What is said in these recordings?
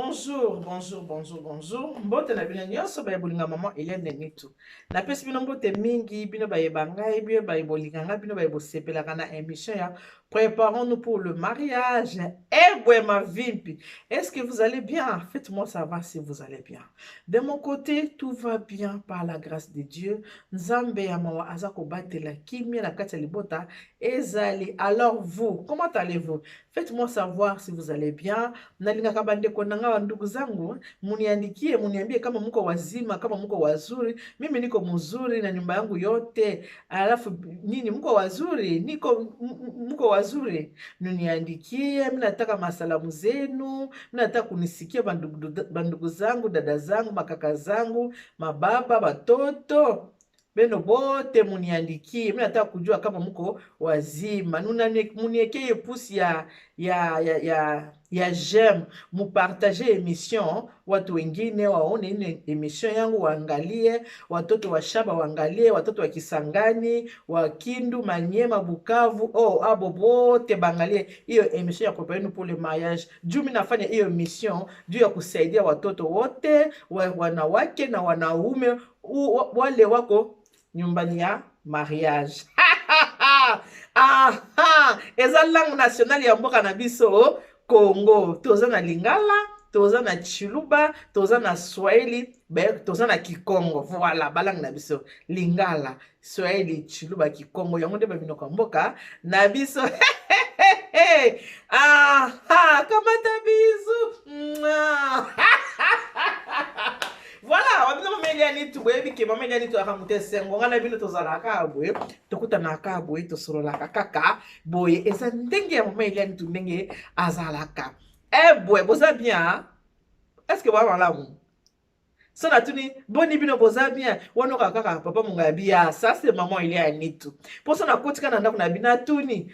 Bonjour, bonjour, bonjour, bonjour. Mbote na bino nyonso bayebulinga maman Hélène Nitu. Na pesi bino mbote mingi, bino bayebanga, bino bayebolinga, bino bayebosepelaka na émission ya Préparons-nous pour le mariage. Eh ouais, ma vimpi. Est-ce que vous allez bien? Faites-moi savoir si vous allez bien. De mon côté, tout va bien par la grâce de Dieu. Nzambe ya mawa azako batela kimia na kati ya libota ezali. Alors vous, comment allez-vous? Faites-moi savoir si vous allez bien. Nalingaka bandeko nanga wa ndugu zangu, muniandikie, muniambie kama mko wazima, kama mko wazuri. Mimi niko mzuri na nyumba yangu yote. Alafu nini mko wazuri? Mko wazuri. Nuniandikie, mimi nataka masalamu zenu, mimi nataka kunisikia bandugu zangu, dada zangu, makaka zangu, mababa, batoto. Beno bote muniandikie, mimi nataka kujua kama mko wazima. Muniekee pusi ya j'aime, mupartage émission, watu wengine waone ine émission yangu, waangalie, watoto wa Shaba waangalie, watoto wa Kisangani, wa Kindu, Manyema, Bukavu, abo bote bangalie hiyo émission ya Préparons-nous pour le mariage. Juu mimi nafanya hiyo émission juu ya kusaidia watoto wote, wanawake na wanaume wale wako nyumbani ya mariage. Eza langue nationale ya mboka na biso Congo. Toza na Lingala, toza na Chiluba, toza na Swahili, toza na Kikongo. Voilà, balang na biso Lingala, Swahili, Chiluba, Kikongo. Yango nde babinoka mboka na biso. Kamata biso. Voilà, wabino mamelia nitu boyebi ke mamelia nitu akamute sengo ngana bino tozala kabwe tokuta na kabwe tosorola kaka boye eza ndenge ya mamelia nitu ndenge azalaka. Boy boza bien. Est-ce que wa malamu? So na tuni boni bino boza bien wano kaka papa mungabia. Ça c'est maman Hélène Nitu. Pour ça na kotika na ndako na bina tuni.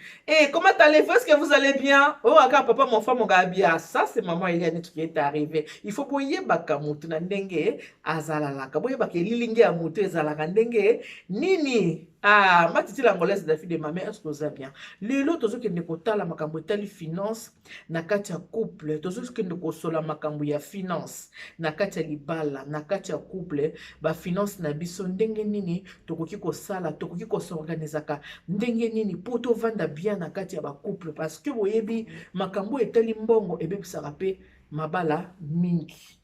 Comment allez-vous? Est-ce que vous allez bien? Kaka papa mon femme mungabia. Ça c'est maman Hélène Nitu qui est arrivé. Il faut boye baka mutu na ndenge azalalaka. Boye baka lilingi ya mutu ezalaka ndenge nini? Matiti l'angolaise la fille de ma mère, est-ce que vous allez bien? Lelo tozo kende kotala makambo etali finance na kati ya couple. Tozo kende kosola makambo ya finance na kati ya libala na kati ya couple. Ba finance na biso ndenge nini tokoki kosala, tokoki kosorganizaka ndenge nini po tovanda bien na kati ya ba couple, parce que boyebi makambo etali mbongo ebebisaka pe mabala mingi.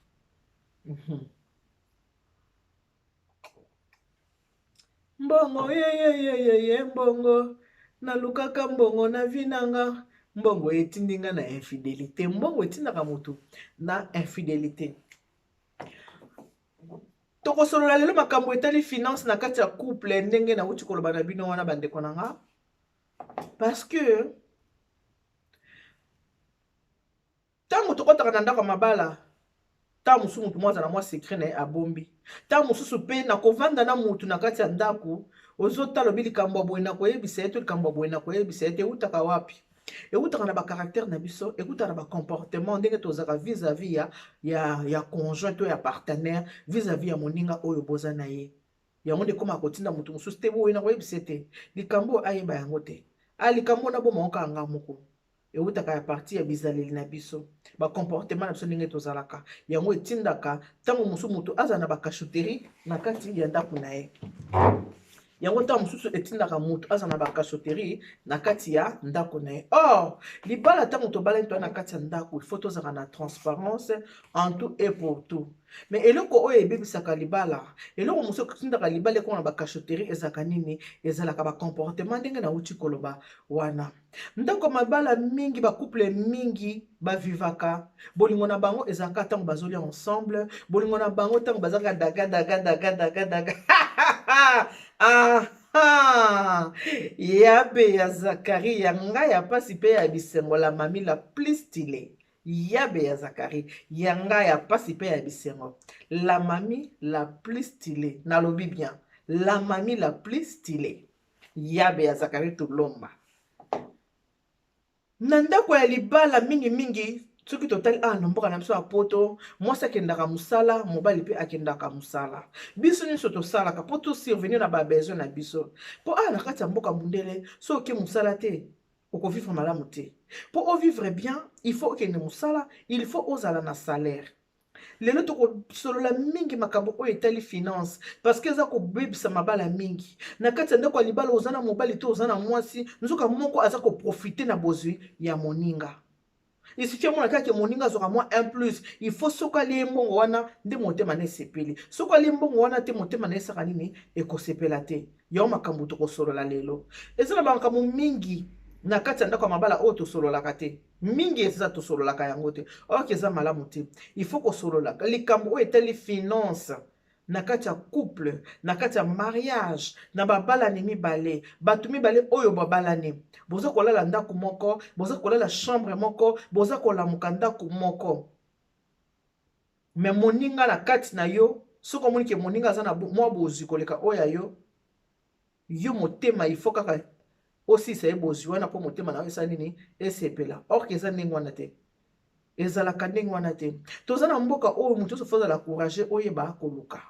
Mbongo ye mbongo na lukaka mbongo na vinanga mbongo etindinga na infidélité. Mbongo etindaka mutu na infidélité. Toko solola lelo makambo etali finance na kati ya couple ndenge na uti koloba na bino wana bandeko nanga, parce que tango tokotaka na ndako mabala ta musu mutu mwaza na mwa secret na abombi ta mususu pe na kovanda na mutu na kati ya ndako ozota lobi likambo boye na koyebisa ete likambo boye na koyebisa ete utaka wapi eutaka na ba caractère na biso ekuta na ba comportement ndenge tozaka vis-à-vis ya conjoint to ya partenaire vis-à-vis ya moninga oyo boza na ye yango nde koma kotinda mutu mususu te boye na koyebisa ete likambo ayeba yango te likambo na bo monka anga moko eutaka ya parti ya bizaleli na biso ba comportement na biso ndenge tozalaka yango etindaka tango musu mutu aza na ba cachotterie na kati ya ndako na ye. Yango ta mususu etindaka mutu aza na ba cachotterie na kati ya ndako na ye. Libala tango tobala to na kati ya ndako il faut tozaka na transparence en tout et pour tout. Mais eloko oyo ebebisaka libala, eloko musu etindaka libala ko na ba cachotterie ezaka nini? Ezalaka ba comportement ndenge na uti koloba wana. Ndako mabala mingi ba couple mingi ba vivaka bolingo na bango ezaka tango bazoli ensemble, bolingo na bango tango bazaka daga yabe ya Zakari yanga ya pasi pe ya bisengo la mami la plus stylée. Yabe ya Zakari yanga ya pasi pe ya bisengo la mami la plus stylée. Nalobi bien la mami la plus stylée. Yabe ya Zakari tulomba nandako ya libala mingi mingi soki totali na mboka na biso ya poto mwasi akendaka musala mobali pe akendaka musala biso nyonso tosalaka po to survenir na ba besoin na biso po na kati ya mboka mundele soki musala te oko vivre malamu te. Pour vivre bien, il faut que ne musala, il faut ozala na salaire. Lelo tokosolola mingi makambo oyo etali finance parce que eza kobebisa mabala mingi na kati ya ndako ya libala oza na mobali to oza na mwasi nzoka moko aza koprofite na bozwi ya moninga. Isifie mona kaka moninga azwaka mwa 1+, il faut soki alie mbongo wana nde motema na esepeli, soki alie mbongo wana te motema na esaka nini ekosepela te. Yango makambo tokosolola lelo eza na makambo mingi na kati ya ndako ya mabala oyo tosololaka te, mingi eza tosololaka yango te oyoki eza malamu te. Il faut kosololaka likambo oyo etali finance na kati ya couple, na kati ya mariage, na babalani mibale, bato mibale oyo babalani boza kolala ndako moko, boza kolala chambre moko, boza kolamuka ndako moko, me moninga na kati na yo soki omoni ke moninga aza na mwa bozwi koleka oyo yo motema il faut kaka osisa ye bozwi wana mpo motema na yo esa nini esepela. Orke eza ndenge wana te, ezalaka ndenge wana te. Toza na mboka oyo moto nyonso fozala courage oyeba koluka.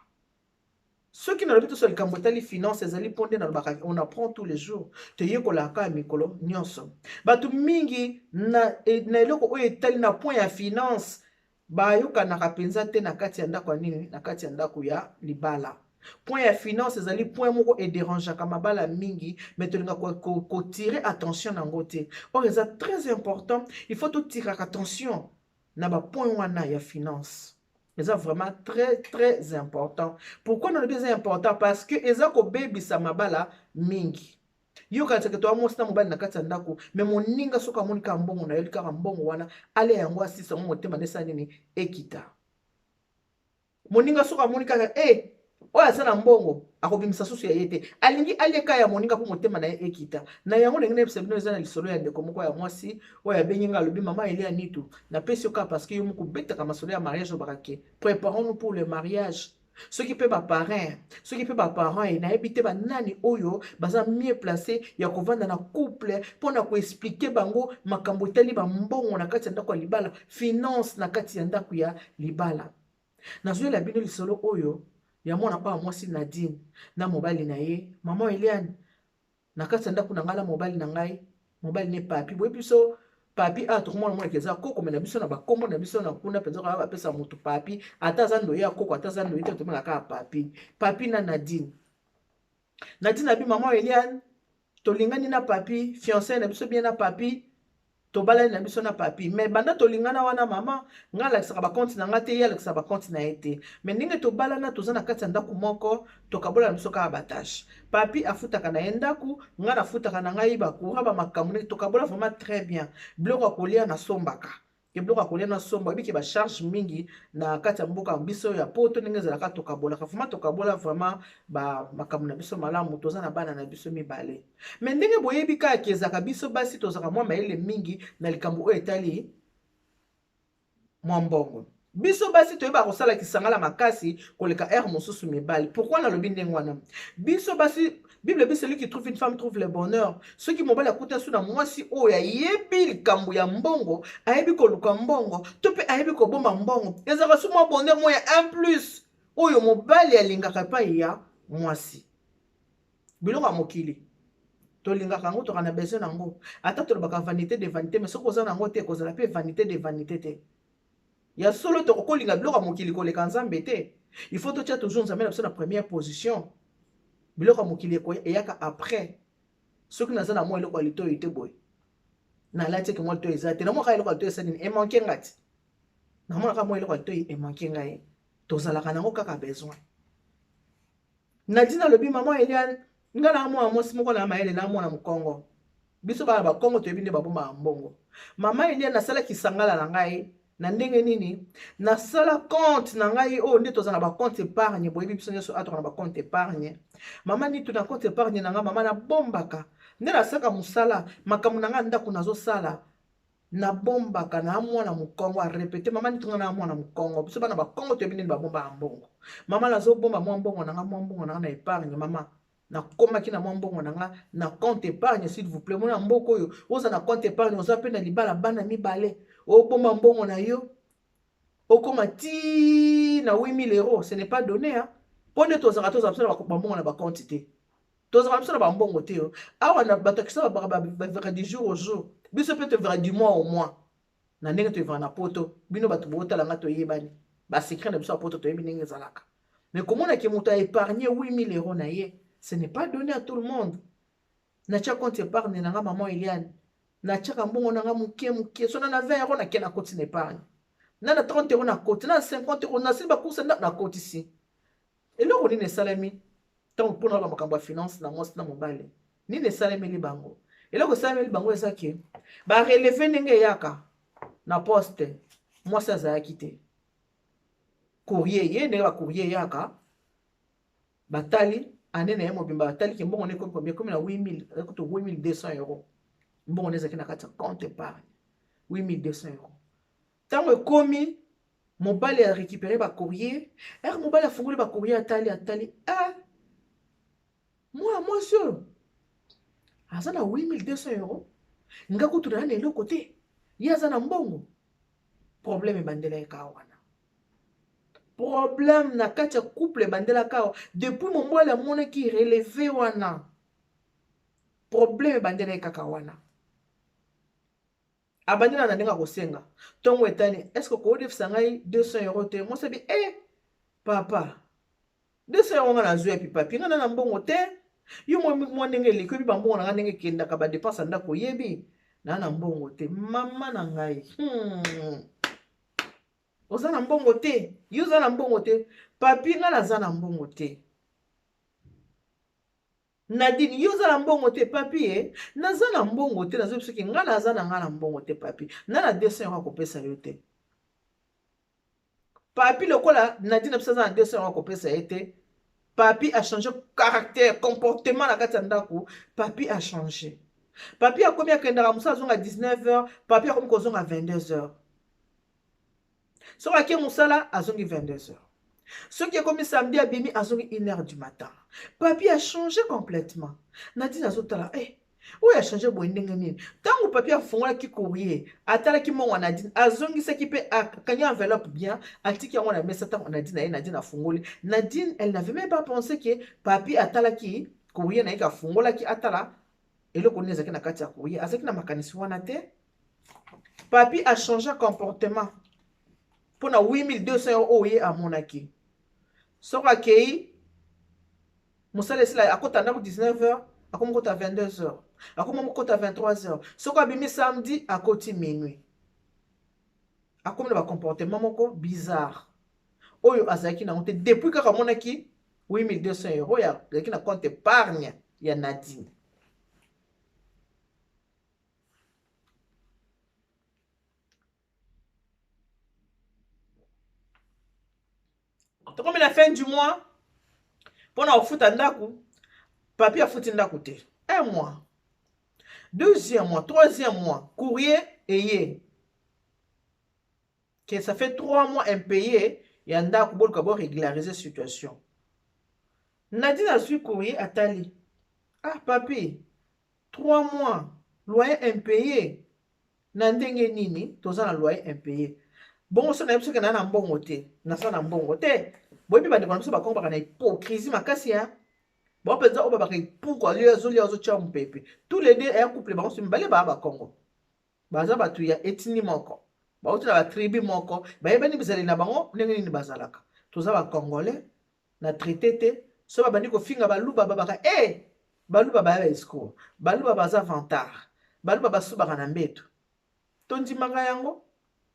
Ceux qui n'ont pas tout likambo etali finance ezali ponde na lobaka on apprend tous les jours te yekolaka mikolo nyonso. Bato mingi na eloko oyo etali na point ya finance bayokanaka penza te na kati ya ndako ya nini, na kati ya ndako ya libala. Point ya finance ezali point moko ederangeaka mabala mingi mais tolinga tirer attention nango te. Or eza très important, il faut tout tirer attention na ba point wana ya finance. C'est vraiment très important. Pourquoi non c'est important? Parce que eza ko baby sa mabala mingi. Yo ka tseke to amosta mobali na kati ya ndako, mais moninga soka monika mbongo na yelika mbongo wana ale yango asisa mo motema nesa nini ekita. Moninga soka monika oyo aza na mbongo akobimisa susu ya ye te, alingi aleka ya moninga mpo motema na ye ekita. Na yango ndenge na bino eza na lisolo ya ndeko moko ya mwasi oyo abengi nga alobi mama Elia nitu napesi yo kaka parce que yo moko betaka masolo ya mariage obaka ke préparons-nous pour le mariage. Soki mpe baparrain, soki mpe baparent nayebi te banani oyo baza mieux placé ya kovanda na couple mpona koexplike bango makambo etali bambongo na kati ya ndako ya libala, finance na kati ya ndako ya libala. Nazoyela bino lisolo oyo ya mwana pa mwasi Nadine na mobali na ye mama Eliane na kati ya ndako na ngai na mobali na ngai, mobali ne papi boye biso papi tokomona mwana keza koko me na biso na bakombo na biso na kuna penza kaka bapesa moto papi ata za ndo ya koko ata za ndo ite tomona kaka papi na Nadine abi mama Eliane tolingani na papi, fiancé na biso bien na papi, tobala na biso na papi, mais banda tolingana wana mama nga lakisaka bakonti na nga te, ya lakisaka bakonti na ye te, mais ndenge tobala na toza na kati ya ndako moko tokabola na biso kaka batashe. Papi afutaka na ye ndaku, nga nafutaka na ngai bakura bamakambo ndenge tokabola vraiment très bien. Biloko ya kolia na sombaka biloko ya kolia na somba biki ba charge mingi na kati ya mboka biso ya poto ndenge ezalaka tokabolaka vraiment tokabola vraiment ba makambo na biso malamu toza na bana na biso mibale. Mais ndenge boyebi kaka ezaka biso basi tozaka mwa mayele mingi na likambo oyo etali mwa mbongo. Biso basi toyeba kosala kisangala makasi koleka mosusu mibali. Pourquoi nalobi ndenge wana? Biso basi Bible dit celui qui trouve une femme trouve le bonheur. Ceux qui mobali akuta su na mwasi oyo ayebi likambo ya mbongo, ayebi koluka mbongo, to pe ayebi kobomba mbongo. Ezaka su mwa bonheur moya 1+ oyo mobali alingaka pa ya mwasi. Biloko ya mokili tolingaka ngo tokana besoin nango. Ata tolobaka vanité de vanité, mais soko za nango te kozala pe vanité de vanité te. Ya solo to kolinga biloko ya mokili koleka nzambe te. Il faut to tia toujours nzambe na biso na première position. Biloko mokili eyaka après. Soki naza na mwa eloko ya litoyi te boye na lati ke mwa litoyi eza te na mwa eloko ya litoyi esa nini emanke ngati na mwa ka mwa eloko ya litoyi emanke ngai tozalaka nango kaka besoin. Nadine alobi mama Eliane nga na mwa mwasi moko na mayele na mwa na mukongo biso bana ba kongo toyebi nde babomba mbongo. Mama Eliane nasala kisangala na ngai na ndenge nini na sala compte na ngai o nde tozana ba compte épargne boyebi biso nyoso ato na ba compte épargne. Mama ni tu na compte épargne na nga mama na bombaka nde na saka musala makambo na nga ndako nazo sala na bombaka na mwana mukongo a répéter mama ni tu na mwana mukongo biso bana ba kongo toyebi nde ba bomba mbongo. Mama nazo bomba mwa mbongo na nga mwa mbongo na nga na épargne mama na komaki na mwa mbongo na nga na compte épargne s'il vous plaît mona mboko yo oza na compte épargne oza pe na libala bana mibale o bomba mbongo na yo okoma ti na 8000 €, ce n'est pas donné hein. Pone tozaka toza na mbongo na ba compte te. tozala biso na bambongo te yo awa na bato akisa bavera du jour au jour biso mpe tovera du mois au mois na ndenge toyevaka na poto bino bato botalanga toyebani basekret na biso ya poto toyebi ndenge ezalaka mais komonaki moto aépargne 8000 euros na ye ce n'est pas donné à tout le monde natia compte épargne nanga maman Eliane natiaka mbongo nanga moke so na 20 euros nakie na koti na épargne na 30 euros na koti na 50 euros nasili bakursa na koti si eloko nini esalemi ntango mpona ba makambo ya finance na mwasi na mobali nini esalemeli bango eloko esalemeli bango eza ke bareleve ndenge eyaka na poste mwasi azalaki te courrier ye ndenge bacourrier eyaka batali ane na ye mobimba batali ke mbongo nekomi na 8000 ekuti 8200 euros mbongo nezalaki na kati ya compte épargne 8200 euros ntango ekomi mobali a récupéré bacourrier ere mobali afungoli bacourrier atali mwasi oyo aza na 8200 euros nga kutuna na eloko te ye aza na mbongo problème ebandela ye kaa wana problème na kati ya couple ebandelaka awa depuis mobali amonaki releve wana problème ebandela ye kaka wana abandela na ndenge akosenga ntongo etani estce koodefisa ngai 200 euros te mwasi abi papa 200 euros nga nazwi epi papi nga na mbongo te yo mwa ndenge eleki oyebi bambongo na nga ndenge ekendaka badepense ndako oyebi na mbongo te mama na ngai oza na mbongo te yo oza na mbongo te papi nga naza na mbongo te Nadine yo oza na mbongo te papi naza na mbongo te nazoyebi soki nga naza na nga na mbongo te papi na 200 euros akopesa yo te papi lokola Nadine biso aza na 200 euros akopesa ye te papi a changé caractère comportement na kati ya ndako papi a changé papi akomi akendaka mosala azonga 19 heures papi akomi kozonga 22 heures soki akie mosala azongi 22 heures soki akomi samedi abimi azongi 1 heure du matin papi a changé complètement Nadine azotala oyo a changé boye ndenge nini ntango papi afungolaki courrier atalaki mbongo Nadine azongisaki mpe akangi enveloppe bien atiki yango na mesa ntango Nadine afungoli Nadine elle n'avait même pas pensé que papi atalaki courrier na ye afungolaki atala eloko nini ezalaki na kati ya courrier azalaki na makanisi wana te papi a changé comportement mpona 8200 euros oyo ye amonaki soki akei mosala esila akota ndako 19 heures akomi kota 22 heures akomi kota 23 heures soki abimi samedi akoti minuit akomi na bacomportement moko bizarre oyo azalaki nango te depuis kaka amonaki 8200 euros oyo azalaki na compte épargne ya Nadine tokomi na fin du mois mpona kofuta ndako papi afuti ndako te 1 mois 2e mois 3e mois courrier eye que ça fait 3 mois impayé ya ndako boluka bo régulariser situation Nadine azwi courrier atali papi 3 mois loyer impayé na ndenge nini toza na loyer impayé bongo so na yebi soki na na mbongo te naza na mbongo te boyebi bandeko na biso bakongo baka na hypocrisie makasi ya bao mpenza oyo babaka ipuku alia azolia azotia mopepe tous les deux eya couple bango so mibale baya bakongo baza bato ya etini moko bauti na batribi moko bayebani bizali na bango ndenge nini bazalaka toza bakongolais na traité te so babandi kofinga baluba babaka baluba baya baescour baluba baza vantard baluba basubaka na mbeto tondimaka yango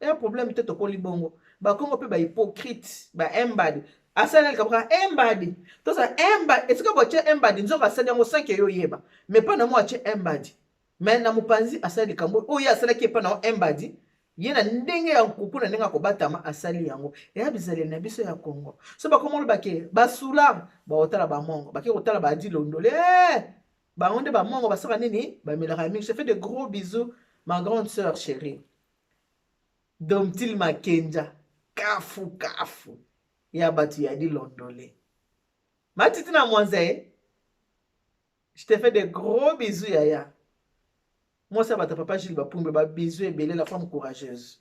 eya problème te tokoli bongo bakongo mpe bahypocrite baembadi asali alikabaka embadi toza embadi esika boatie embadi nzoko asali yango 5 eyo yeba mais mpa na mo atie embadi mais na mopanzi asali likambo oyo asalaki epa na embadi ye na ndenge ya nkuku na ndenge akobatama asali yango eya bizaleli na biso ya Congo so bakomolo bake basula baotala bamongo bake kotala badi londole bango nde bamongo basaka nini bamelaka mingi je fais de gros bisous ma grande sœur chérie Domtil Makenja kafu ya batu ya di londole matiti na mwanza je te fais de gros bisous yaya moi ça va ta papa Gilles Bapumbe ba bisous ebele la femme courageuse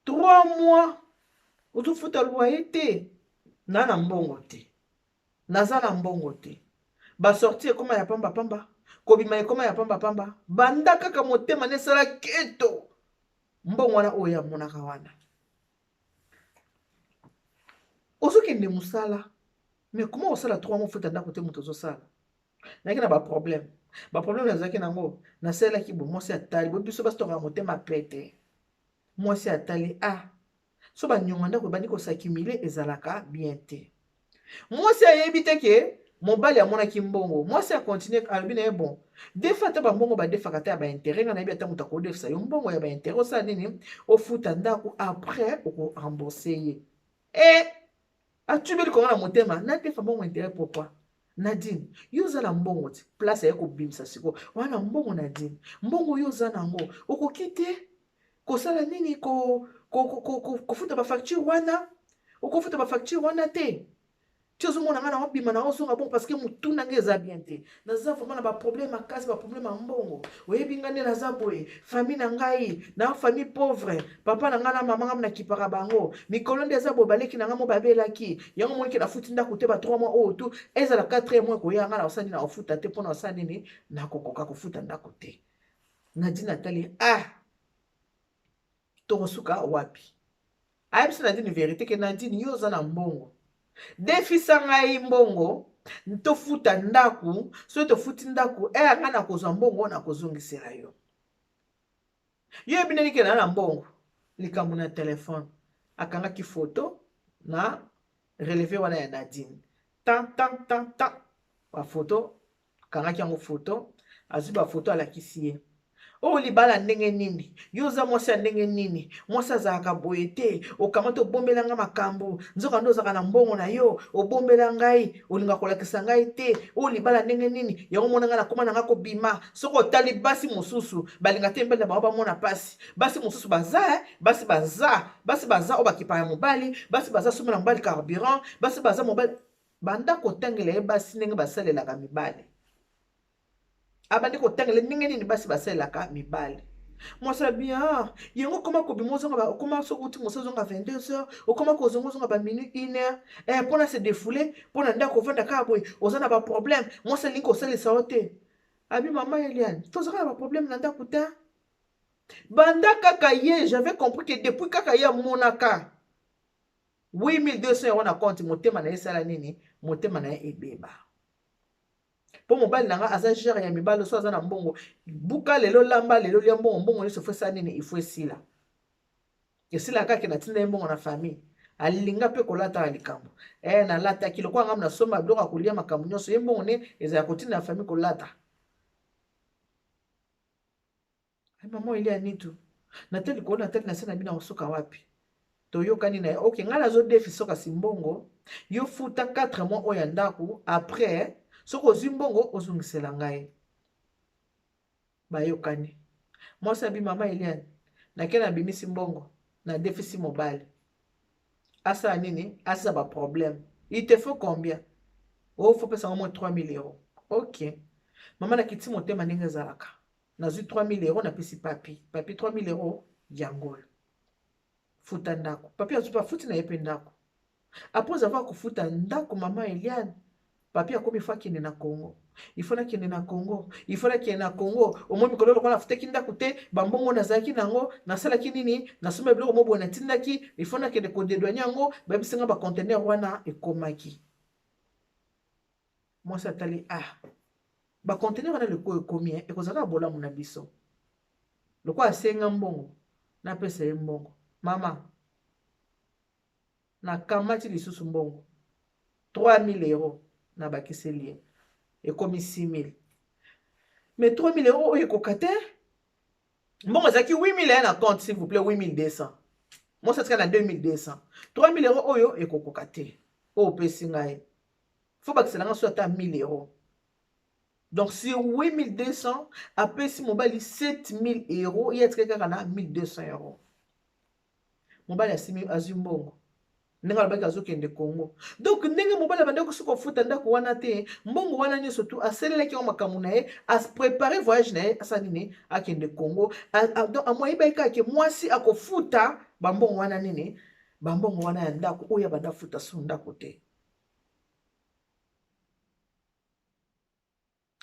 3 mois utufuta loyer te na mbongo te naza na mbongo te basorti ekoma ya pamba pamba, kobima ekoma ya pamba pamba, banda kaka motema nesala keto mbongo wana oyo amonaka wana. Ozokende musala mais comment osala 3 mois futa ndako te moto ozosala naki na baproblème nazalaki nango nasalelaki bo mwasi atali bo biso basitoka motema pete mwasi atali so banyonga ndako ebandi kosakimile ezalaka bien te. Mwasi ayebi te ke mobali amonaki mbongo, mwasi akontinue alobi na ye bon defa ata bambongo badefaka te ya baintere nga nayebi ata moto akodefisa yo mbongo ya baintere osala nini ofuta ndako après okorembourse ye atubeli konga na motema nadefa mbongo intere pourquoi Nadine yo oza na mbongo ti place aye kobimisa siko wana mbongo Nadine mbongo yo oza nango okoki te kosala nini kofuta bafacture wana okofuta bafacture wana te ti ozomona nga na wabima na ozonga bongo parce que mutu nange eza bien te naza vraiment na baproblème makasi baproblème ya mbongo oyebi nga nde naza boye famille na ngai na famille pauvre papa na ngai na mama ngai nakipaka bango mikolo nde eza boye baleki na ngai mo babelaki yango moniki nafuti ndako te ba 3 mois oyo tu ezala 4e mois koya nga na osala nini na ofuta te mpona osala nini nakokoka kofuta ndako te. Nadine natali tokosuka wapi ayebisi Nadine vérité ke Nadine yo oza na mbongo defisa ngai mbongo tofuta ndaku so tofuti ndaku anga na kozwa mbongo na kozongisela yo yo ebineli ke na mbongo likambo na telefone akangaki foto na relevé wana ya Nadine tan ba foto kangaki yango foto azwi ba foto alakisi ye libala ndenge nini yo oza mwasi ya ndenge nini mwasi azalaka boye te okamata obombela nga makambo nzoka ndo ozalaka na mbongo na yo obombela ngai olinga kolakisa ngai te libala ndenge nini yango mona nga nakoma na nga kobima soki otali basi mosusu balinga te mbele na bango bamona pasi basi mosusu baza oyo bakipaka ya mobali basi baza somi na mobali carburant basi baza mobali banda kotangela ye basi ndenge basalelaka mibali abandi kotangela ndenge nini basi basalelaka mibali mwasala bien yango okoma kobima ozonga okoma soki uti mosi ozonga 22h okoma kozonga ba minute 1h mpona se défoule mpona ndako ovanda kaka boye oza na baproblème mwasi alingi kosalisa yo te abi mama Eliane tozaka na baproblème na ndako te banda kaka ye j'avais compris que depuis kaka ye amonaka 8200 yango na compte motema na ye esala nini motema na ye ebeba po mobali nanga aza gere ya mibali so aza na mbongo buka lelo lamba lelo lia mbongo nyonso fo esala nini ifo esila kaka na tinda ye mbongo na famille alinga mpe kolata likambo nalataki lokola ngai nasomba biloko ya kolia makambo nyonso ye mbongo ne ezala kotinda na famille kolata mama elia nitu natali koona natali na se na bino kosoka wapi toyokani na ye ok ngai nazodefi soka si mbongo yo futa 4 mois oyo ya ndako après soki ozwi mbongo ozongisela ngai bayokani mwasi abi mama Eliane nake nabimisi mbongo na defisi mobali asala nini asala baproblème il te faut combien faut pesanga moins 3000 euros ok mama nakiti motema ndenge ezalaka nazwi 3000 euros napesi papi 3000 euros yangoyo futa ndako papi azwi bafuti na ye mpe ndako apres avoir kofuta ndako mama Eliane papi akomi fo akende na Congo ifo nakende na Congo ifo nakende na Congo omoi mikolo lokola nafutaki ndako te bambongo nazalaki nango nasalaki nini nasomba biloko mo boye natindaki ifo nakende kodedwanye yango bayebisinga bacontener wana ekomaki mwasi atali bacontener wana loko ekomi ekozalaka bolamu na biso loko asenga mbongo napesa ye mbongo mama nakamati lisusu mbongo 3000 euros na bakiseli ye ekomi 6000 mais 3000 euros oyo ekoka te mbongo ezalaki 8000 na compte s'il vous plaît 8200 mwasi atika na 2200 3000 euros oyo ekokoka te oyo opesi ngai fo bakisela nga so ata 1000 euros donc sur 8200 apesi mobali 7000 euros ye atikaki kaka na 1200 euros mobali azwi mbongo ndenge alobaki azokende Congo donc ndenge mobali abandaki kosi kofuta ndako wana te mbongo wana nyonso tu asalelaki yango makambo na ye aprépare voyage na ye asala nini akende Congo donc amoyebaki kaka ke mwasi akofuta bambongo wana nini bambongo wana ya ndako oyo abanda futa so ndako te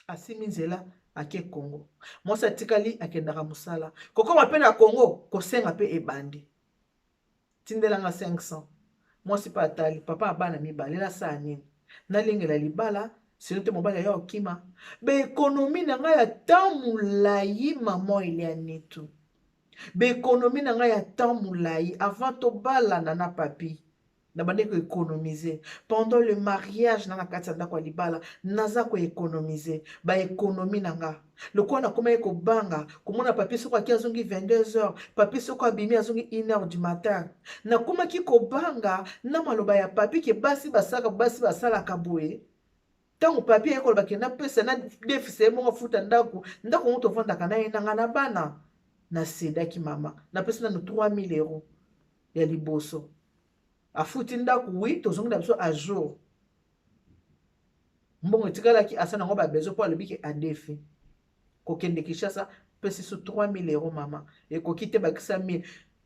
asimi nzela ake Congo. Mwasi atikali akendaka musala. Kokoma pe na Congo kosenga pe ebandi. Tindelanga 500. Mwasi pa atali papa abana mibale la sa nini. Nalingela libala sino te mobali ya okima. Be ekonomi na ngai ya tamulayi mama Elia Netu. Be ekonomi na ngai ya tamulayi avant to balana na papi. Na bande ko économiser pendant le mariage na kati ndako ya libala naza ko économiser ba économie nanga lokwa na koma ko banga komona papier soko aki azongi 22h papier soko abimi azongi 1h du matin na koma ki ko banga na maloba ya papier ke basi basala kaboye tango papier ko ba kenda pesa na déficit mo futa ndako moto vanda kana nanga na bana na sedaki mama na pesa na 3000 € ya liboso afuti ndako oui tozongi na biso à jour mbongo tikalaki asa nango ba besoin po alobiki adefi kokende Kinshasa pesi so 3000 € mama ekoki te bakisa 1000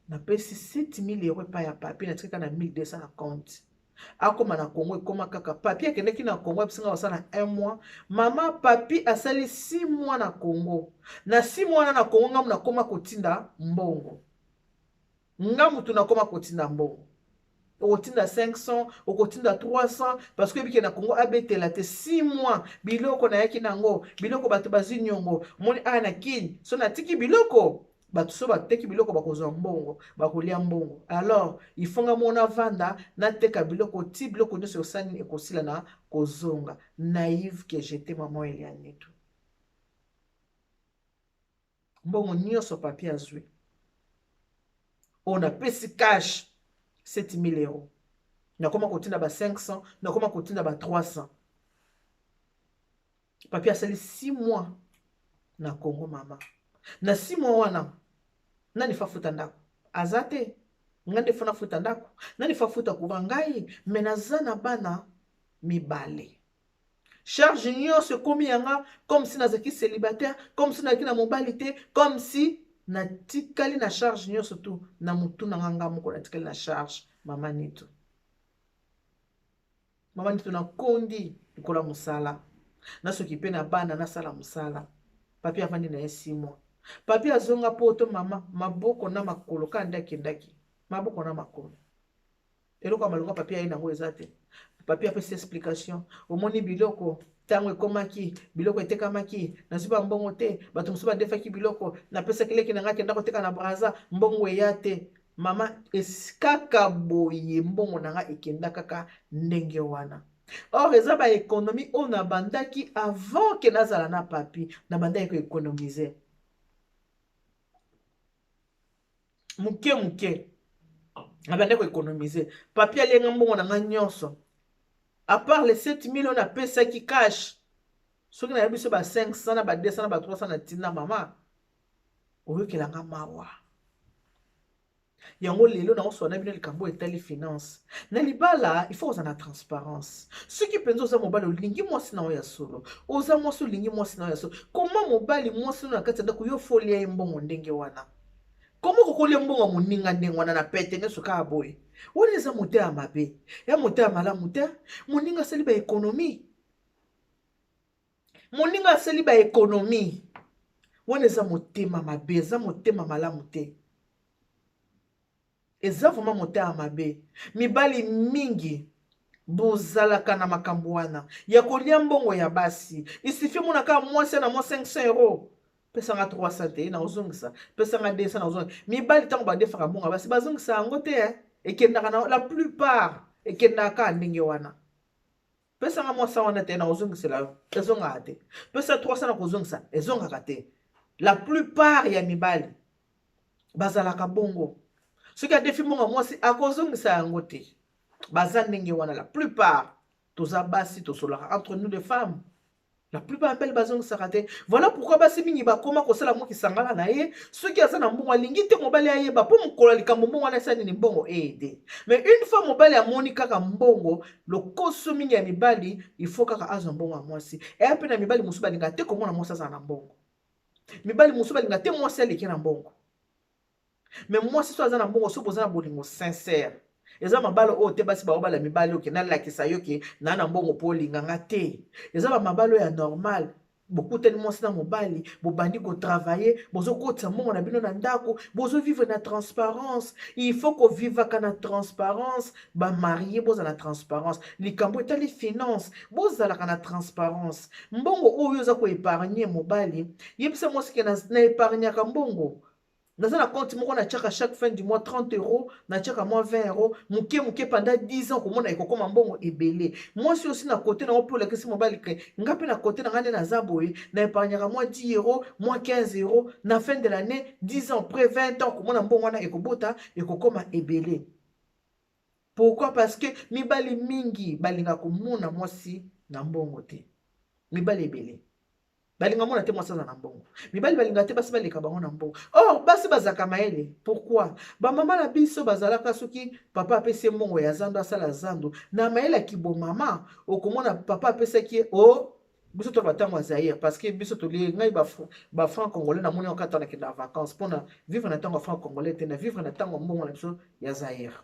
na pesi 7000 € pa ya papier na tikaka na 1200 na compte akoma na Congo ekoma kaka papier akendeki na Congo bisinga wasala 1 mois mama papi asali 6 mois na Congo na 6 mois na Congo ngamu na koma kotinda mbongo ngamu tunakoma kotinda mbongo okotinda 500 okotinda 300 parce que biki na Congo abetela te 6 mois biloko na yaki nango biloko bato bazwi nyongo moni ana kini so na tiki biloko bato so bateki biloko bakozwa mbongo bakolia mbongo alors ifonga mona vanda na teka biloko ti biloko nyonso osani ekosila na kozonga naïve que j'étais maman Elia Netu mbongo nyonso papier azwi on a pesi cash 7000 €. Nakoma kotinda ba 500, nakoma kotinda ba 300. Papier asali 6 mois na Congo mama. Na 6 mois wana nani fa futa ndako. Azate ngande fona futa ndako. Nani fa futa kuba ngai menaza na bana mibale. Charge nyonso komi yanga comme si nazaki célibataire, comme si nazaki na mobilité, comme si na tikali na charge nyonso tu na mutu na nganga moko na tikali na charge mama Netu na kondi likola musala na soki pe na bana na sala musala papi avandi na 6 mois papi azonga poto mama maboko na makolo ndaki maboko na makolo eloko malonga papi ayi nango ezate papi apesi explication omoni biloko tango ekomaki biloko etekamaki nazuba mbongo te bato mosusu badefaki biloko napesaki leki na ngai kenda koteka na braza mbongo eya te mama kaka boye mbongo na ngai ekenda kaka ndenge wana or eza ba économie oyo na bandaki avant ke nazala na papi na bandaki ko économiser muke na bandaki ko économiser papi alenga mbongo na ngai nyonso à part les 7000 on a payé qui cash. Ce qui n'a pas ba 500 na ba 200 na ba 300 na tina mama. Oyo kelanga mawa. Yango lelo na osona bino likambo etali finance. Na libala il faut oza na transparence. Ce qui penzo za mobali olingi mwasi na oya solo. Oza mwasi olingi mwasi na oya solo. Comment mobali mwasi na kati ndako yo folia mbongo ndenge wana. Comment kokolia mbongo moninga ndenge wana na pete ngeso ka boy. Wone eza mote ya mabe ya mote ya malamu te moninga asali ba économie moninga asali ba économie wone eza motema mabe eza motema malamu te eza vraiment mote ya mabe mibali mingi bozalaka na makambo wana ya kolia mbongo ya basi isifie monaka mwasi na mwa 500 €. Pesa nga 300 te na ozongisa pesa nga 200 na ozongisa mibali tango badefaka mbongo basi bazongisa yango te ekendaka na la plupart ekendaka ndenge wana pesa nga mwasa wana te na ozongisela ezonga te pesa 300 na kozongisa ezongaka te la plupart ya mibali bazalaka bongo soki adefi mbongo mwasi akozongisa yango te baza ndenge wana la plupart toza basi tosolaka entre nous les femmes. La plupart appellent bazong sarate. Voilà pourquoi basi mingi bakoma kosala mo kisangala na ye. Ceux qui azana mbongo alingi te mobali ayeba po mukola likambo mbongo wana sani ni mbongo aide. Mais une fois mobali amoni kaka mbongo, le koso mingi ya mibali, il faut kaka azwa mbongo ya mwasi. Et après na mibali musuba linga te komona mwasi azana mbongo. Mibali musuba linga te mwasi aleki na mbongo. Mais mwasi so azana mbongo so bozana bolingo sincère. Eza mabalo o te basi baobala mibali oke na lakisa yoke na mbongo po linganga te. Eza ba mabalo ya normal. beaucoup tellement na mobali bobandi ko travailler bozo kotsa mbongo na bino na ndako bozo vivre na transparence. Il faut ko vivre na transparence. Ba marié boza na transparence. Likambo etali finance boza la na transparence. Mbongo oyo za ko épargner mobali yebisa mwasi ke na épargner ka mbongo. Dans un compte, on a chaque fin du mois 30 euros, na chaque mois 20 euros, mouké pendant 10 ans, comme on a comme un bon et belé. Moi, si aussi na côté, na pour la question mobile, ngapi na côté, na ngane na zaboé, na épargne à moi 10 euros, moi 15 euros, na fin de l'année, 10 ans, après 20 ans, comme on a bon, on a ekobota, comme un ebélé. Pourquoi? Parce que mi bali mingi, balinga kumuna moi si, na mbongo te. Mi bali ebélé. Balinga mona te mwasa na mbongo. Mibali balinga te basi baleka bango na mbongo. Or basi bazaka maele. Pourquoi? Ba mama la biso bazalaka soki papa apesi mbongo ya zando asala zando. Na maele ki bo mama okomona papa apesi ki o biso to batango Zaire parce que biso to li ngai ba franc congolais na moni okata na kenda vacances pona vivre na tango franc congolais te na vivre na tango mbongo na biso ya Zaire.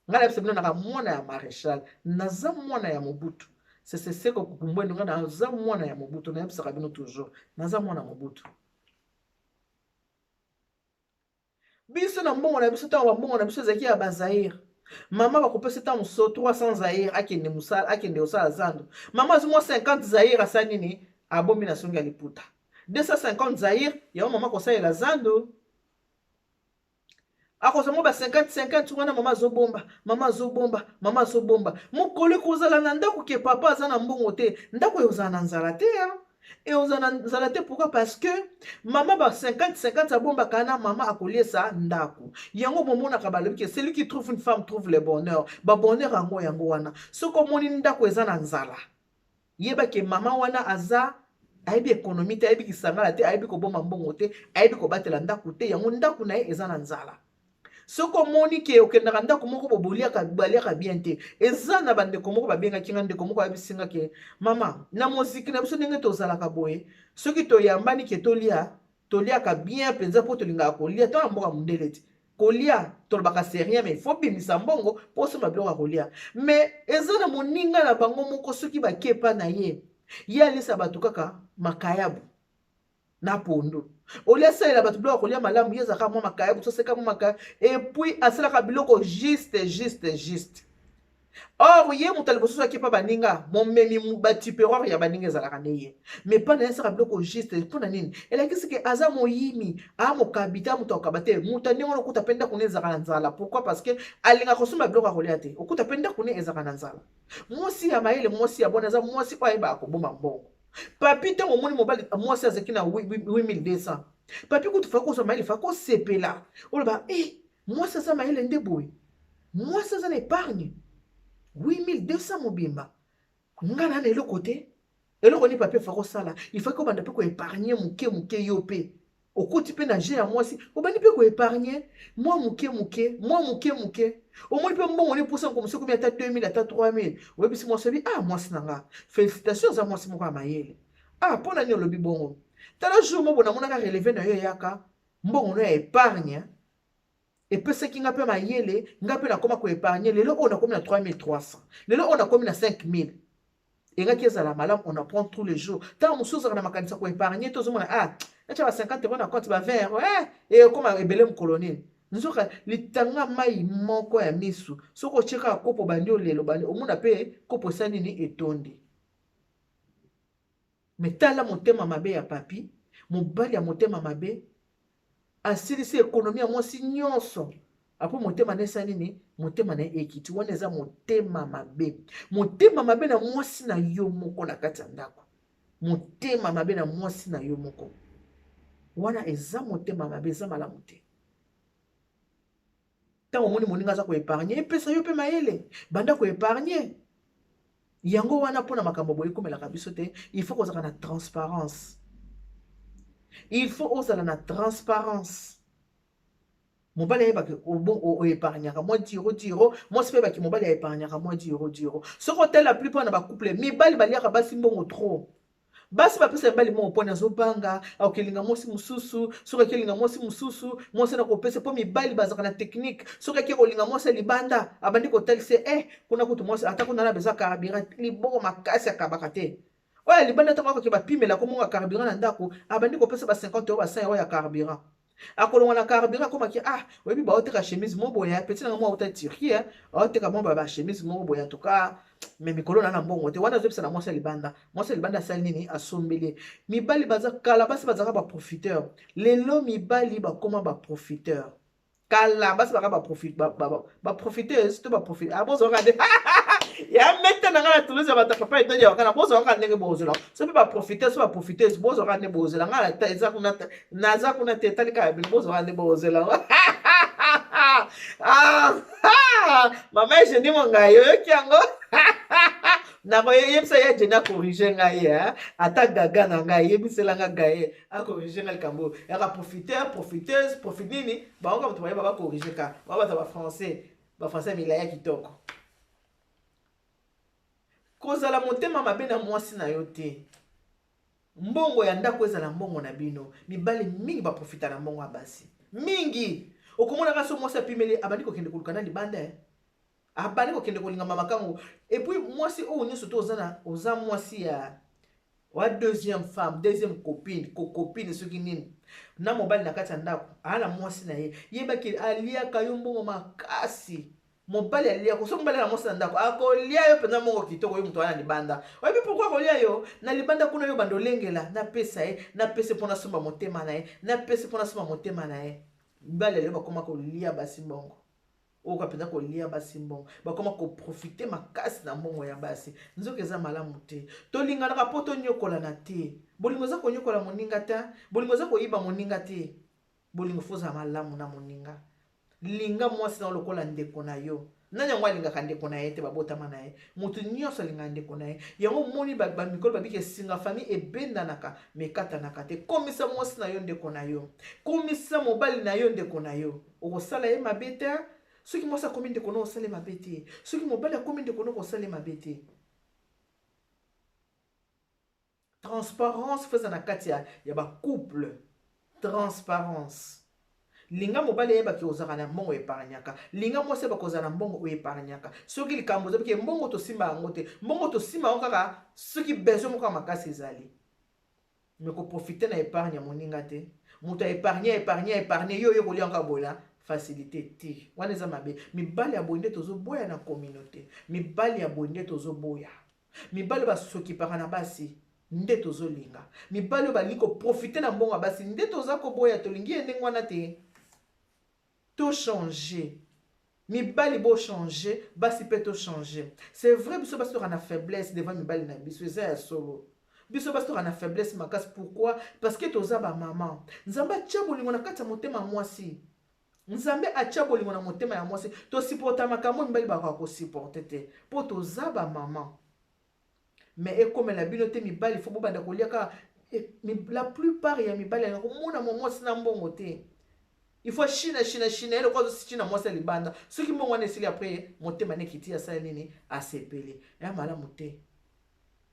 Ngala biso na mwana ya maréchal naza mwana ya Mobutu. C'est ce que vous pouvez nous dire. Naza mwana ya Mobutu na yebisa kabino toujours. Naza mwana Mobutu. Biso na mbongo na biso tawa mbongo na biso zaki ya bazaire. Mama ba kopesa ta muso 300 zaire akende musala akende osala zando. Mama azumo 50 zaire asani ni abomi na songa liputa. 250 zaire ya mama kosala la zando. Ako somo ba 50 wana mama zobomba mukole kozala na ndako ke papa azana mbongo te ndako yozana na nzala te et ozana nzala te pourquoi parce que mama ba 50 abomba kana mama akoliesa ndako yango momona ka balobi ke celui qui trouve une femme trouve le bonheur ba bonheur yango wana soko moni ndako ezana nzala yeba ke mama wana aza aibi économie te aibi kisangala te aibi ko bomba mbongo te aibi ko batela ndako te yango ndako na ye ezana nzala. Soko moni ke okendaka ndako moko boboliaka baliaka bien te eza na bandeko moko babengaki nga ndeko moko abisinga ke mama na moziki na biso ndenge tozalaka boye soki toyambani ke toliaka bien penza po tolingaka kolia to na mboka mondele te kolia tolobaka serien mais il faut bimisa mbongo po osomba biloko ya kolia mais eza na moninga na bango moko soki bakepa na ye ye alisa bato kaka makayabu na pondo olia salela bato biloko kolia malamu ye ezaka mwa makayabu toseka mwa makayabu et puis asalaka biloko juste. Or ye moto aliboso akepa baninga momemi batiperoire ya baninga ezalaka ne ye mais pas na ye asaka biloko juste mpona nini elakisi ke aza moyimi amokabita moto akokaba te moto ndenge wana okuta mpe ndako ne ezalaka na nzala. Pourquoi? Parce que alinga kosomba biloko ya kolia te okuta mpe ndako ne ezalaka na nzala. Mwasi ya mayele mwasi ya bona eza mwasi oyo ayebaka koboma mbongo. Papi ntango omoni mobali mwasi azaki na 8200 papi kutu fa kozwa mayele fa kosepela oloba mwasi aza mayele nde boye mwasi aza na épargne 8200 mobimba nga na eloko te eloko ni papi fa kosala il faut kobanda mpe koépargne moke yo mpe okuti mpe na je ya mwasi obandi mpe koépargne mwa moke omoni mpe mbongo ni pusa nkomosi komi ata 2000 ata 3000 oyebisi mwasi obi mwasi na nga félicitation aza mwasi moko ya mayele mpo nani olobi bongo tala jour mo bona monaka releve na yo yaka mbongo no ya épargne epesaki nga mpe mayele nga mpe nakoma koépargne lelo oyo nakomi na 3300 lelo oyo nakomi na 5000 engaki ezala malamu on apprend tous les jours ntango mosusu ozalaka na makanisa koépargne tozomona natya ba 50 euro na compte ba 20 euro ekoma ebele mokolo nini nzoka litanga mai moko ya misu soko otyeka kopo bandi olelo bandi omona mpe kopo esa nini etondi. Me tala motema mabe ya papi mobali ya motema mabe asilisi ekonomi ya mwasi nyonso apo motema nesa nini motema na ekiti wana eza motema mabe na mwasi na yo moko na kati ya ndako motema mabe na mwasi na yo moko wana eza motema mabe eza malamu te. Tango moni moninga aza koépargne epesa yo mpe mayele banda koépargne yango wana mpona makambo boye komelaka biso te il faut kozala na transparence mobali ayebaki oépargnaka mwa 10 euro mwasi mpe ayebaki mobali aépargnaka mwa 10 euro soki otala plupart na bacouple mibali baliaka basi mbongo trop basi bapesa mibali moko mpona azobanga akokelinga mwasi mosusu soki akelinga mwasi mosusu mwasi nakopesa mpo mibali bazaka na technique soki ake kolinga mwasi libanda abandi kotalisa kuna kutu mwasi ata kuna na beza karabira liboko makasi akabaka te oya libanda ntango akoki bapimela komonga carburant na ndako abandi kopesa ba 50 euro ba 100 euro ya carburant akolongwa na carburant akomaki oyebi baoteka chemise mo boya peti nanga mwa auta turquie aoteka mo ba chemise mo boya en tout cas me mikolo na mbongo te wana azopesa na mwasi ya libanda asali nini asombeli mibali baza kala basi bazalaka baprofiteur lelo mibali bakoma baprofiteur kala basi baka baprofiteuse to baprofite bozwaka nde ya mete na nga na toulouse ya bato papa etodi ya wakana bozwaka ndenge bozela so mpe baprofite so baprofiteuse bozwaka nde bozela nga naza kuna te etali kaka bino bozwaka nde bozela mama egeni mo ngai oyoki yango nakoyebisa ye jeni akorige ngai ata gaga na ngai yebisela nga gaye akorige ngai likambo yaka profiteur profiteuse profite nini bangoka moto bayeba bakorige ka babata bafrançais milai ya kitoko kozala motema mabe na mwasi na yo te mbongo ya ndako ezala mbongo na bino mibali mingi baprofita na mbongo ya basi mingi okomonaka so mwasi apimeli abandi kokende koluka na libanda abandi kokende kolingama makango epuis mwasi oyo nyonso to oza mwasi ya wa deuxième femme deuxième copine soki nini na mobali na kati ya ndako ala mwasi na ye yebaki aliaka yo mbongo makasi mobali alia ko so mobali na mwasi na ndako akolia yo penza mbongo kitoko yo muto wana libanda oyebi pourquoi kolia yo na libanda kuna yo bandolengela na pesa ye na pesa mpona somba motema na ye na pesa mpona somba motema na ye mibali alio bakoma kolia basi mbongo oyo kapenza kolia basi mbongo bakoma koprofite makasi na mbongo ya basi nzoka eza malamu te tolinganaka mpo tonyokolana te bolingo eza konyokola moninga te bolingo eza koyiba moninga te bolingo fozala malamu na moninga linga mwasi na lokola ndeko na yo nani yango alingaka ndeko na ye te babotama na ye moto nyonso alingaka ndeko na ye yango moni bamikolo babiki esinga famille ebendanaka mekatanaka te komisa mwasi na yo ndeko na yo komisa mobali na yo ndeko na yo okosala ye mabe te soki mwasi akomi ndeko na osala mabe te soki mobali akomi ndeko na okosala mabe te transparence feza na kati ya bacouple transparence linga mobali yebaki ozaka na mbongo epargnaka linga mwasi yebaki ozala na mbongo oepargnaka soki likambo ozabiki mbongo tosimba yango te mbongo tosimba yango kaka soki besoin moko makasi ezali me koprofite na épargne ya moninga te moto aépargne yo kolia yango aboyela facilité te wana eza mabe mibali ya boye nde tozoboya na communauté mibali ya boye nde tozoboya mibali basokipaka na basi nde tozolinga mibali oyo balingi koprofite na mbongo ya basi nde toza koboya tolingi ye ndenge wana te to changer mibali bo changer basi pe to changer c'est vrai biso basi toka na faiblesse devant mibali na biso eza ya solo biso basi toka na faiblesse makasi pourquoi parce que toza ba maman nzambe atia bolingo na kati ya motema mwasi nzambe atia bolingo na motema ya mwasi to supporta makambo mibali baka ko supporter te po toza ba maman mais ekomela bino te mibali fo bobanda kolia ka la plupart ya mibali ya komona mwasi na mbongo te il faut china ele kwa china mwasi libanda soki mbongo wana esili après motema ne kiti ya sala nini asepele ya malamu te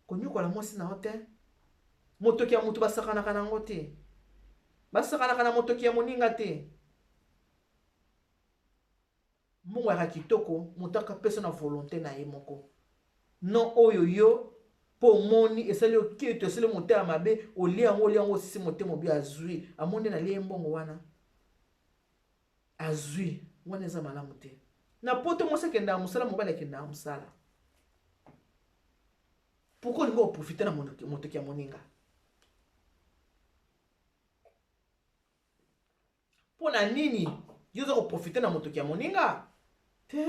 konyokola mwasi na hote motoki ya mutu basakanaka nango te basakanaka na motoki ya moninga te mbongo ya kitoko mutaka pesa na volonté na ye moko non oyo yo po moni esali okito esali motema mabe olia yango sisi motema obi azwi amonde na lie mbongo wana azwi wana eza malamu te na poto mwasi akenda mosala mobali akenda mosala pourquoi olingi oprofite na motoki ya moninga mpo na nini yo oza koprofite na motoki ya moninga te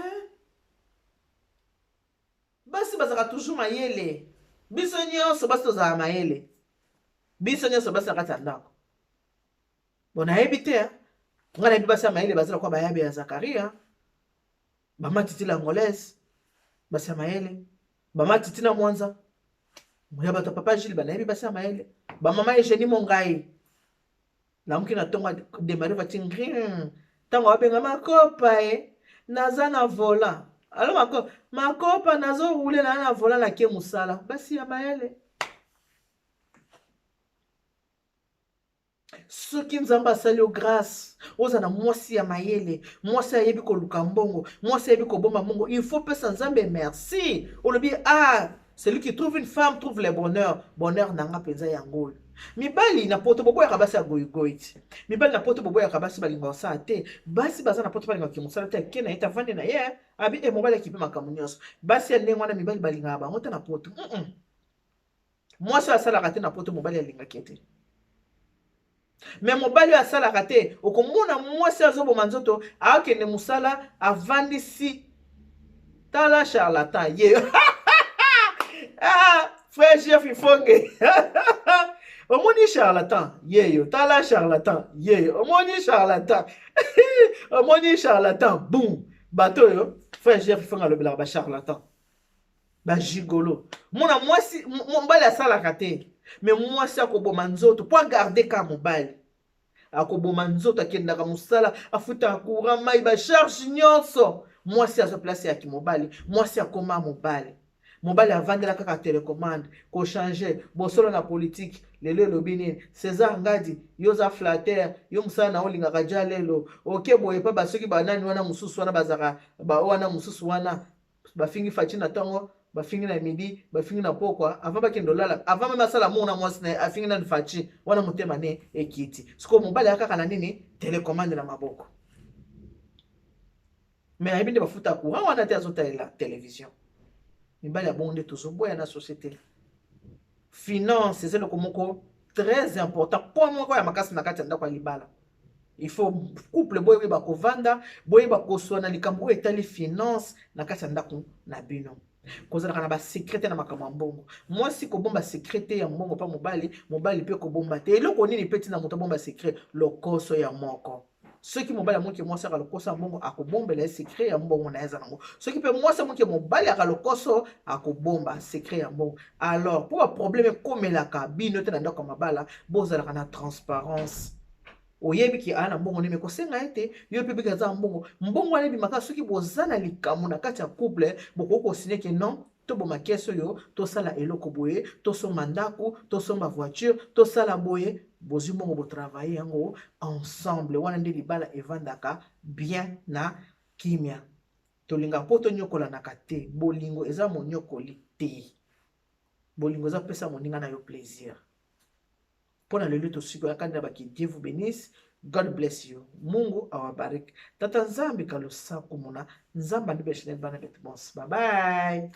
basi bazaka toujours mayele biso nyonso basi tozala mayele biso nyonso basi na kati ya ndako bo nayebi te nga nayebi basi ya mayele bazala kwa bayabe ya Zakaria bamatiti la angolaise basi ya mayele bamatiti na mwanza moya bato papa Gilles banayebi basi ya mayele bamama Eugénie Mongai lamuki na tongo demare vati ngrin tango wabenga makopa naza na vola alo makopa nazo roule na vola na ke musala basi ya mayele soki nzambe asali yo grâce oza na mwasi ya mayele mwasi ayebi koluka mbongo mwasi ayebi kobomba mbongo il faut pesa nzambe merci olobi Celui qui trouve une femme trouve le bonheur. Bonheur nanga penza yango. Mibali na poto bobo ya kabasi ya goyigoyi. Mibali na poto bobo ya kabasi balinga osala te. Basi baza na poto balinga kimosala te ke na eta vande na ye. Abi e mobali akipe makambo nyonso. Basi ya ndenge wana mibali balinga bango te na poto. Mwasi asalaka te na poto mobali alingaki te. Mais mobali asalaka te. Okomona mwasi azoboma nzoto akende mosala avandisi. Tala charlatan ye. Ah, frère chef ifonge. Omoni charlatan yeyo. Tala charlatan yeyo. Omoni charlatan. Omoni charlatan. Boum. Bato yo. Frère chef ifonge alobela ba charlatan. Ba gigolo. Mona mwasi mobali asalaka te. Mais mwasi akoboma nzoto po garder ka mobali. Akoboma nzoto akendaka mosala afuta courant mai ba charge nyonso. Mwasi azo place ya kimobali. Mwasi akoma mobali. Mobali avandela kaka télécommande ko changer bosolo na politique lelo lobini César Ngadi yoza flatter yo musala na olinga kaja lelo oke boye pa basoki banani wana mususu wana bazaka ba wana mususu wana bafingi fachi na tango bafingi na midi bafingi na pokwa avant bakendo lala avant même asala mona mwasi na afingi na fachi wana mutema ne ekiti siko mobali akaka na nini télécommande na maboko mais ayebinde bafuta ku wana te azota la télévision. Mibali abonde tozoboya na société. Finance, c'est le komoko très important. Pour moi, ya makasi na kati ya ndako ya libala. Il faut couple boye ba kovanda, boye ba koswana likambo etali finance na kati ya ndako na bino. Kozala kana ba secrétaire na makambo mbongo. Moi si ko bomba secrétaire ya mbongo pa mobali, mobali pe ko bomba te. Eloko nini peti na moto bomba secret lokoso ya moko. Ceux qui mobali amoki mwasi akalokosa mbongo akobombela ye secret ya mbongo na eza nango. Ceux qui pe mwasi amoki mobali akalokoso akobomba secret ya mbongo. Alors pour un problème komelaka bino te na ndako mabala bozalaka na transparence. Oyebi ki ana mbongo neme kosenga ete yo pe bika za mbongo. Mbongo wana bimaka soki bozana likamu na kati ya couple boko signer que non to boma keso yo to sala eloko boye to somba ndako to somba voiture to sala boye bozi mbongo bo travailler yango ensemble wana nde libala evandaka bien na kimia tolinga poto nyokola na kate bolingo eza monyokoli te bolingo eza pesa moninga na yo plaisir pona lelo to siko yakanda baki Dieu vous bénisse. God bless you. Mungu awabariki. Tata Nzambi kalosa kumuna. Nzamba ndibeshine bana betbons. Bye bye.